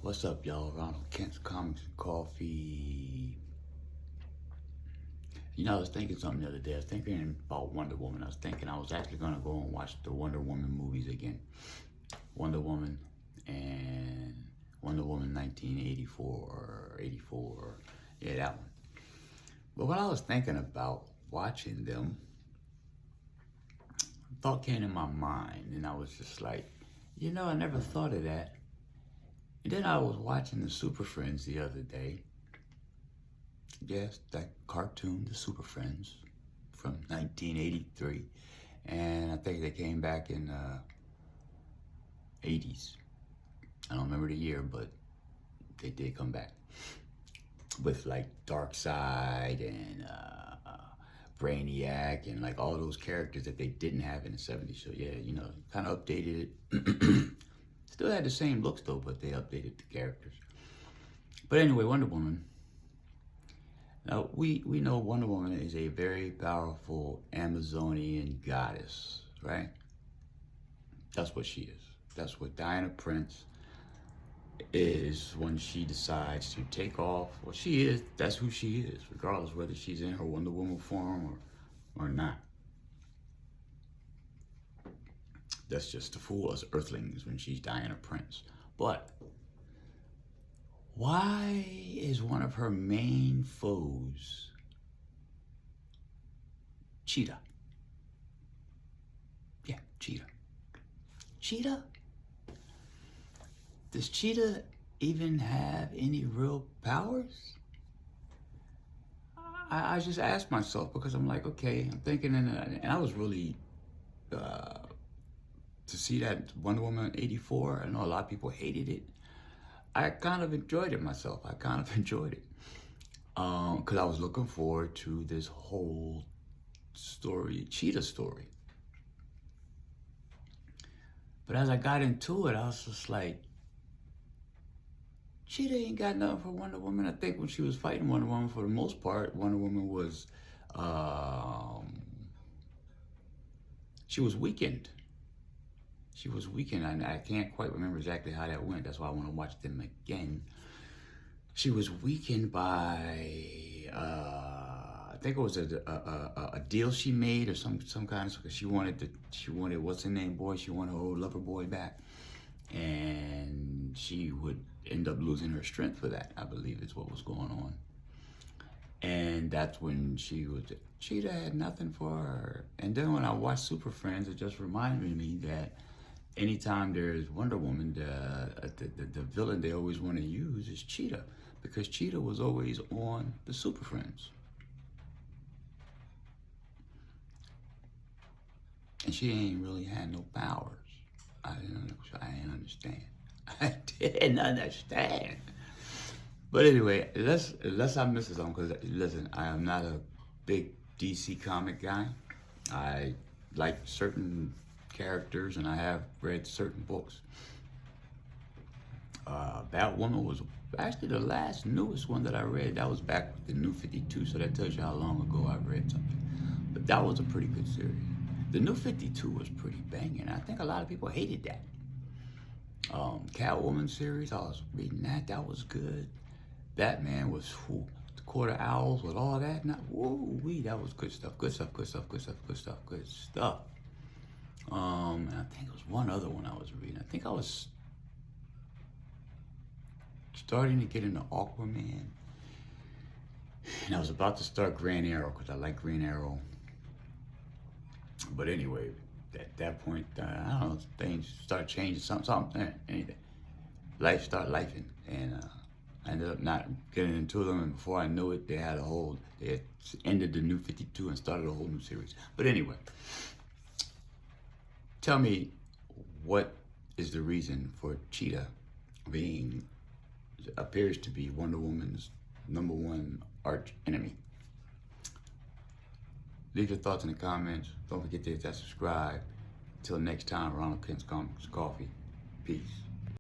What's up, y'all? Ronald Kent's Comics and Coffee. You know, I was thinking something the other day. I was thinking about Wonder Woman. I was actually going to go and watch the Wonder Woman movies again. Wonder Woman and Wonder Woman 1984 or 84. Yeah, that one. But when I was thinking about watching them, a thought came in my mind, and I was just like, you know, I never thought of that. And then I was watching the Super Friends the other day. Yes, that cartoon, the Super Friends, from 1983. And I think they came back in 80s. I don't remember the year, but they did come back. With like Darkseid and Brainiac and like all those characters that they didn't have in the 70s. So yeah, you know, kind of updated it. Still had the same looks though, but they updated the characters. But anyway, Wonder Woman. Now, we know Wonder Woman is a very powerful Amazonian goddess, right? That's what she is. That's what Diana Prince is when she decides to take off. Well, she is. That's who she is, regardless whether she's in her Wonder Woman form or not. That's just to fool us Earthlings when she's Diana Prince. But why is one of her main foes Cheetah? Yeah, Cheetah. Cheetah? Does Cheetah even have any real powers? I just asked myself because I'm like, okay, I'm thinking, and I was really, to see that Wonder Woman 84, I know a lot of people hated it. I kind of enjoyed it myself. I kind of enjoyed it. Because I was looking forward to this whole story, Cheetah story. But as I got into it, I was just like, Cheetah ain't got nothing for Wonder Woman. I think when she was fighting Wonder Woman, for the most part, Wonder Woman was, she was weakened. She was weakened, and I can't quite remember exactly how that went. That's why I want to watch them again. She was weakened by, I think it was a deal she made or some kind of, because she wanted what's her name boy, she wanted her old lover boy back, and she would end up losing her strength for that, I believe is what was going on. And that's when Cheetah had nothing for her. And then when I watched Super Friends, it just reminded me that anytime there's Wonder Woman, the villain they always want to use is Cheetah, because Cheetah was always on the Super Friends. And she ain't really had no powers. I didn't understand. I didn't understand. But anyway, unless I miss something, because listen, I am not a big DC comic guy. I like certain characters, and I have read certain books. Batwoman was actually the last newest one that I read. That was back with the New 52, so that tells you how long ago I read something. But that was a pretty good series. The New 52 was pretty banging. I think a lot of people hated that. Catwoman series, I was reading that. That was good. Batman was the Quarter Owls with all that. That was good stuff. Good stuff. And I think it was one other one I was reading. I think I was starting to get into Aquaman, and I was about to start Green Arrow because I like Green Arrow. But anyway, at that point, I don't know, things started changing, anything. Life started lifing, and I ended up not getting into them, and before I knew it, they had ended the New 52 and started a whole new series. But anyway, tell me, what is the reason for Cheetah appears to be Wonder Woman's #1 arch enemy? Leave your thoughts in the comments. Don't forget to hit that subscribe. Until next time, Ronald Kent's Comics Coffee. Peace.